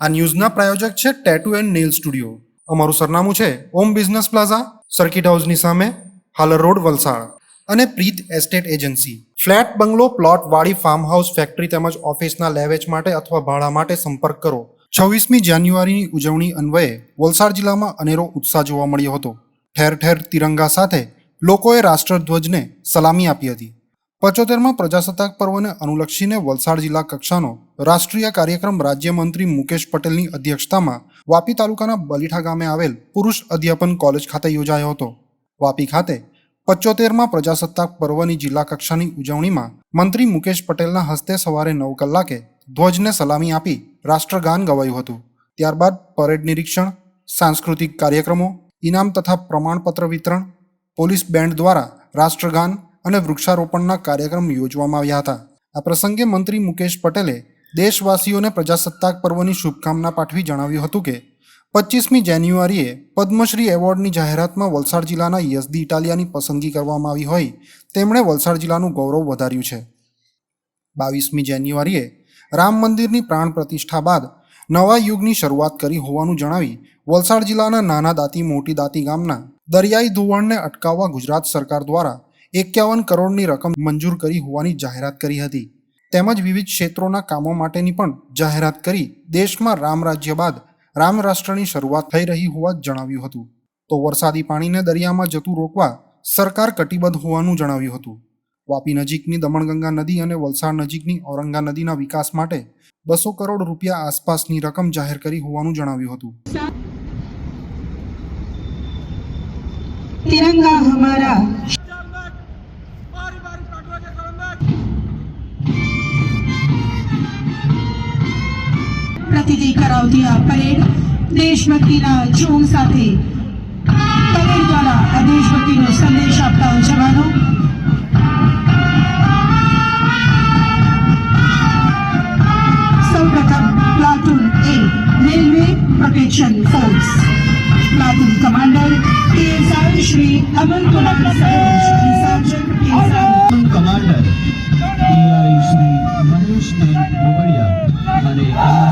આ ન્યૂઝના પ્રાયોજક છે tattoo and nail studio. અમારું સરનામું છે ઓમ બિઝનેસ પ્લાઝા, સર્કિટ હાઉસની સામે, હાલર રોડ, વલસાડ. અને પ્રીત એસ્ટેટ એજન્સી. ફ્લેટ, બંગલો, પ્લોટ, વાડી, ફાર્મ હાઉસ, ફેક્ટરી તેમજ ઓફિસના લેવેચ માટે અથવા ભાડા માટે સંપર્ક કરો. 26મી જાન્યુઆરીની ઉજવણી અન્વયે વલસાડ જિલ્લામાં અનેરો ઉત્સાહ જોવા મળ્યો હતો. ઠેર ઠેર તિરંગા સાથે લોકોએ રાષ્ટ્રધ્વજને સલામી આપી હતી. 75માં પ્રજાસત્તાક પર્વને અનુલક્ષીને વલસાડ જિલ્લા કક્ષાનો રાષ્ટ્રીય કાર્યક્રમ રાજ્યમંત્રી મુકેશ પટેલની અધ્યક્ષતામાં વાપી તાલુકાના બલીઠા ગામે આવેલ પુરુષ અધ્યાપન કોલેજ ખાતે યોજાયો હતો. વાપી ખાતે 75માં પ્રજાસત્તાક પર્વની જિલ્લા કક્ષાની ઉજવણીમાં મંત્રી મુકેશ પટેલના હસ્તે સવારે 9 કલાકે ધ્વજને સલામી આપી રાષ્ટ્રગાન ગવાયું હતું. ત્યારબાદ પરેડ નિરીક્ષણ, સાંસ્કૃતિક કાર્યક્રમો, ઇનામ તથા પ્રમાણપત્ર વિતરણ, પોલીસ બેન્ડ દ્વારા રાષ્ટ્રગાન અને વૃક્ષારોપણના કાર્યક્રમ યોજવામાં આવ્યા હતા. આ પ્રસંગે મંત્રી મુકેશ પટેલે દેશવાસીઓને પ્રજાસત્તાક પર્વની શુભકામના પાઠવી જણાવ્યું હતું કે 25મી જાન્યુઆરીએ પદ્મશ્રી એવોર્ડની જાહેરાતમાં વલસાડ જિલ્લાના યઝદી ઇટાલિયાની પસંદગી કરવામાં આવી હોય તેમણે વલસાડ જિલ્લાનું ગૌરવ વધાર્યું છે. 22મી જાન્યુઆરીએ રામ મંદિરની પ્રાણ પ્રતિષ્ઠા બાદ નવા યુગની શરૂઆત કરી હોવાનું જણાવી વલસાડ જિલ્લાના નાના દાંતી મોટી દાંતી ગામના દરિયાઈ ધોવાણને અટકાવવા ગુજરાત સરકાર દ્વારા 51 કરોડની રકમ મંજૂર કરી હોવાની જાહેરાત કરી હતી. તેમજ વિવિધ ક્ષેત્રોના કામો માટેની પણ જાહેરાત કરી દેશમાં રામ રાજ્ય બાદ રામ રાષ્ટ્રની શરૂઆત થઈ રહી હોવા જણાવ્યું હતું. તો વરસાદી પાણીને દરિયામાં જતું રોકવા સરકાર કટિબદ્ધ હોવાનું જણાવ્યું હતું. વાપી નજીકની દમણગંગા નદી અને વલસાડ નજીકની ઔરંગા નદીના વિકાસ માટે 200 કરોડ રૂપિયા આસપાસની રકમ જાહેર કરી હોવાનું જણાવ્યું હતું. तिरंगा हमारा प्रतिनिधि करावती आ परेड देशभक्तिना जोम સાથે પરેડ દ્વારા આ દેશભક્તિનો સંદેશ આપતા જવાનો સૌપ્રથમ platoon A railway protection force platoon commander PSI Shri Aman Kumar sergeant PSI commander PI Shri Mahesh N Mogadiya અને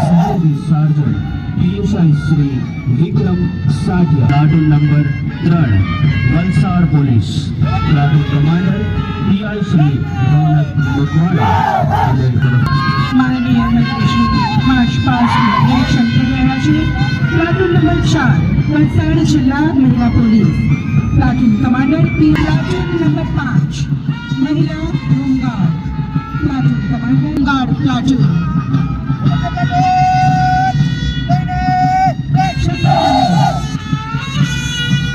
સહાયક sergeant PSI Shri Vikram Sathiya. Platoon number 3 Valsad police platoon commander PI Shri Ronak Makwana અને માનનીય મંત્રી માર્ચ પાસ્ટનું નિરીક્ષણ કરી રહ્યા છે. પ્લાટૂન નંબર 4 વલસાડ જિલ્લા મહિલા police platoon commander platoon number 5 મહિલા home guard platoon commander guard platoon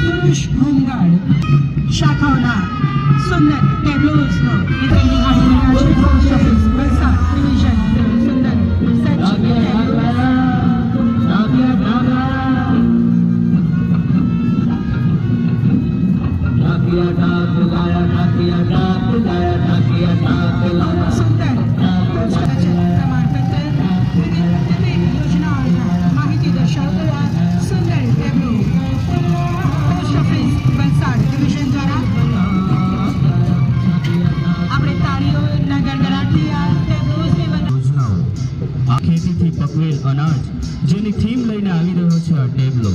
પુરુષ હોમગાર્ડ શાખાઓના સુંદર ટેબ્લોઝનો પોસ્ટ ઓફિસ વલસાડ ડિવિઝન સુંદર ખેતીથી પકવેલ અનાજ જેની થીમ લઈને આવી રહ્યો છે આ ટેબલો,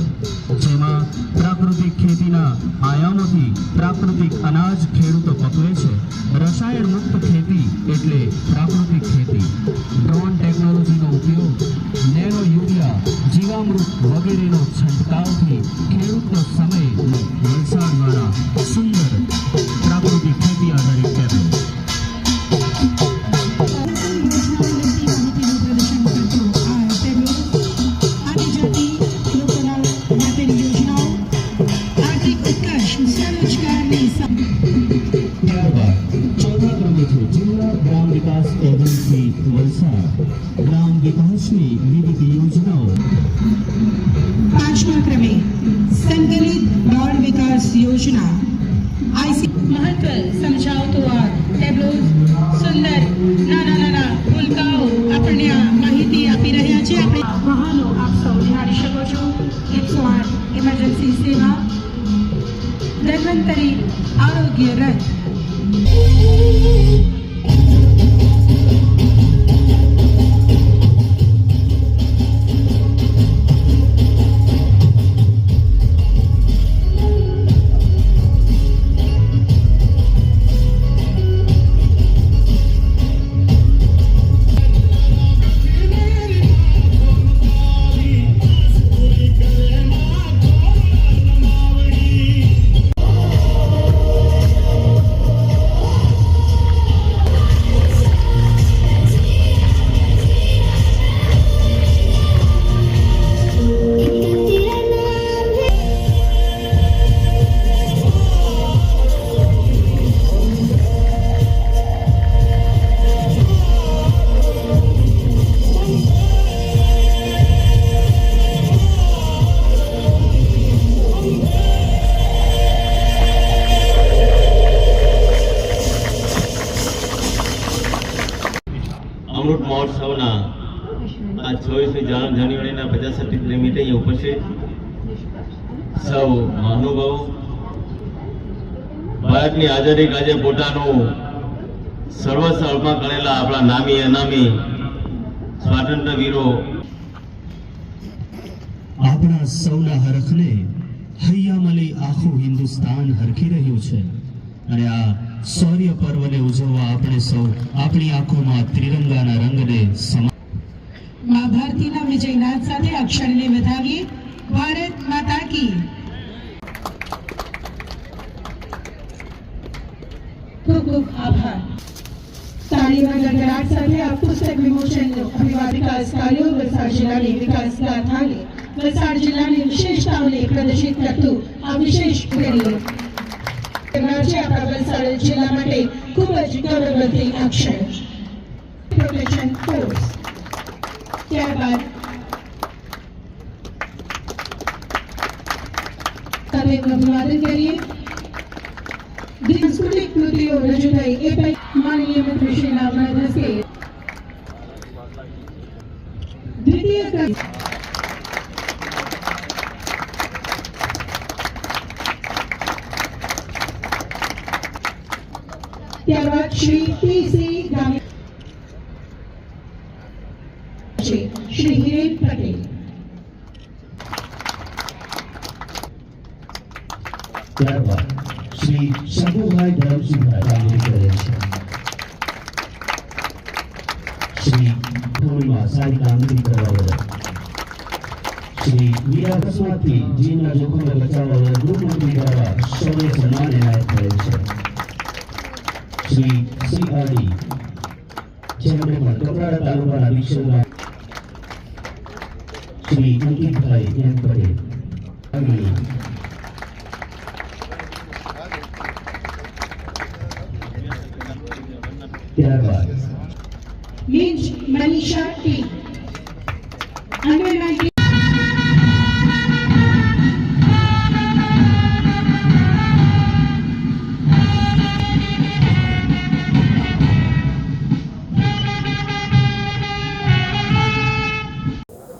જેમાં પ્રાકૃતિક ખેતીના આયામોથી પ્રાકૃતિક અનાજ ખેડૂતો પકવે છે. રસાયણ મુક્ત ખેતી એટલે પ્રાકૃતિક ખેતી. ડ્રોન ટેકનોલોજીનો ઉપયોગ, નેનો યુરિયા, જીવામૃત વગેરેનો છંટકાવથી ખેડૂતનો સમય વલસાડ દ્વારા સુંદર પ્રાકૃતિક ખેતી આધારિત ટેબલો. ગ્રામ વિકાસ એજન્સી વલસાડ ગ્રામ વિકાસની વિવિધ યોજનાઓ. 5મા ક્રમે સંકલિત બાળ વિકાસ યોજના આઈસી મહત્વ સમજાવતો આ ટેબ્લોઝ સુંદર નાના ભૂલકાઓ આપણને આ માહિતી આપી રહ્યા છે. આપણે વાહનો આપ સૌ નિહાળી શકો છો. 108 ઇમરજન્સી સેવા, ધન્વંતરી આરોગ્ય રથ. જાન્યુઆરીના 50 નિમિત્તે અહીં ઉપસ્થિત સૌ મહાનુભાવો, ભારતની આઝાદી કાજે પોતાનું સર્વસ્વ અર્પણ કરેલા આપણા નામી અનામી સ્વાતંત્ર્ય વીરો, આપણા સૌના હરખને હૈયામલી આખું હિન્દુસ્તાન હરખી રહ્યું છે અને આ શૌર્ય પર્વને ઉજવવા આપણે સૌ આપણી આંખોમાં ત્રિરંગાના રંગને माँ भारतीના વિજયનાદ સાથે અક્ષરને વધાવીએ. ભારત માતા કી. ખૂબ ખૂબ આભાર. તાળીના ગડગડાટ સાથે આ પુસ્તક વિમોચનનો અભિવાદિકા કાર્યો વલસાડ જિલ્લાની વિકાસ ગાથાને, વલસાડ જિલ્લાની વિશેષતાઓને પ્રદર્શિત કરતું આ વિશેષ રેલી છે આપણા વલસાડ જિલ્લા માટે ખૂબ જ ગૌરવવંતી અક્ષર પ્રોટેક્શન ફોર્સ. ત્યારબાદ સાથે અભિવાદન કરીએ. સાંસ્કૃતિક કૃતિઓ રજૂ થઈ એ પૈકી માનનીય મંત્રી શ્રી નામના હસ્તે દ્વિતીય ત્યારબાદ શ્રી પીસી ગામી, શ્રી હિરેન પટેલ. ત્યારબાદ શ્રી શંભુભાઈ ધરમસિંહભાઈ કામગીરી કરે છે. શ્રી પૂર્ણિમા સારી કામગીરી કરવા બદલ શ્રી મીરા કસ્વાથી જીવના જોખમને બચાવવા બદલ ગૃહમંત્રી દ્વારા સૌને સન્માન એનાયત થયેલ છે. શ્રી આડી જેમણે પણ કપરાડા તાલુકાના વિક્ષેપમાં શ્રી અંકિતભાઈ એમ પટેલ. ત્યારબાદ મીન્સ મનીષા ટી. અંડર 19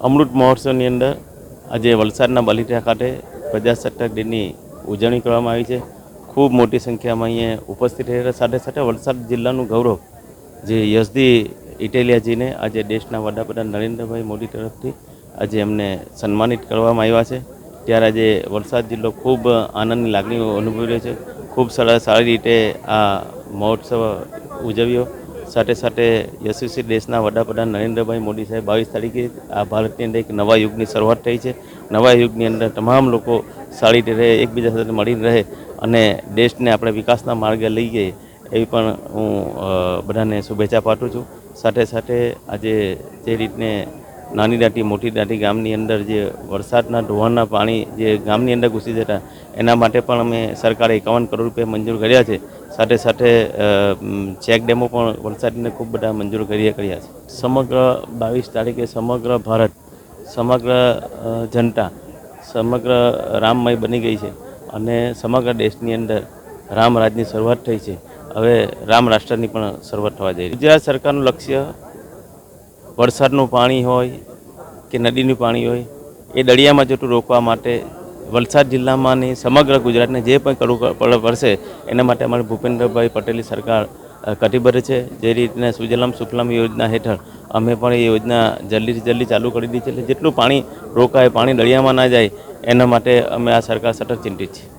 અમૃત મહોત્સવની અંદર આજે વલસાડના બલિટા ખાતે પ્રજાસત્તાક દિનની ઉજવણી કરવામાં આવી છે. ખૂબ મોટી સંખ્યામાં અહીંયા ઉપસ્થિત રહેલા સાથે સાથે વલસાડ જિલ્લાનું ગૌરવ જે યશદી ઇટેલિયાજીને આજે દેશના વડાપ્રધાન નરેન્દ્રભાઈ મોદી તરફથી આજે એમને સન્માનિત કરવામાં આવ્યા છે. ત્યારે આજે વલસાડ જિલ્લો ખૂબ આનંદની લાગણીઓ અનુભવી રહ્યો છે. ખૂબ સારી રીતે આ મહોત્સવ ઉજવ્યો. સાથે સાથે યશસ્વી દેશના વડાપ્રધાન નરેન્દ્રભાઈ મોદી સાહેબ 22 તારીખે આ ભારતની અંદર એક નવા યુગની શરૂઆત થઈ છે. નવા યુગની અંદર તમામ લોકો સારી રીતે રહે, એકબીજા સાથે મળીને રહે અને દેશને આપણે વિકાસના માર્ગે લઈ જઈએ એવી પણ હું બધાને શુભેચ્છા પાઠવું છું. સાથે સાથે આજે જે રીતને નાની દાંટી મોટી દાંટી ગામની અંદર જે વરસાદના ધોવાણના પાણી જે ગામની અંદર ઘૂસી જતા એના માટે પણ અમે સરકારે 51 કરોડ રૂપિયા મંજૂર કર્યા છે. સાથે સાથે ચેક ડેમો પણ વલસાડને ખૂબ બધા મંજૂર કર્યા છે. સમગ્ર 22 તારીખે સમગ્ર ભારત, સમગ્ર જનતા સમગ્ર રામમય બની ગઈ છે અને સમગ્ર દેશની અંદર રામ રાજની શરૂઆત થઈ છે. હવે રામ રાષ્ટ્રની પણ શરૂઆત થવા જઈ રહી છે. ગુજરાત સરકારનું લક્ષ્ય વરસાદનું પાણી હોય કે નદીનું પાણી હોય એ દરિયામાં જતું રોકવા માટે વલસાડ જિલ્લામાં ને સમગ્ર ગુજરાતને જે પણ કરવું પડશે એના માટે અમારી ભૂપેન્દ્રભાઈ પટેલની સરકાર કટિબદ્ધ છે. જે રીતના સુજલામ સુફલામ યોજના હેઠળ અમે પણ એ યોજના જલ્દીથી જલ્દી ચાલુ કરી દીધી છે. એટલે જેટલું પાણી રોકાય, પાણી દરિયામાં ના જાય એના માટે અમે આ સરકાર સતત ચિંતિત છીએ.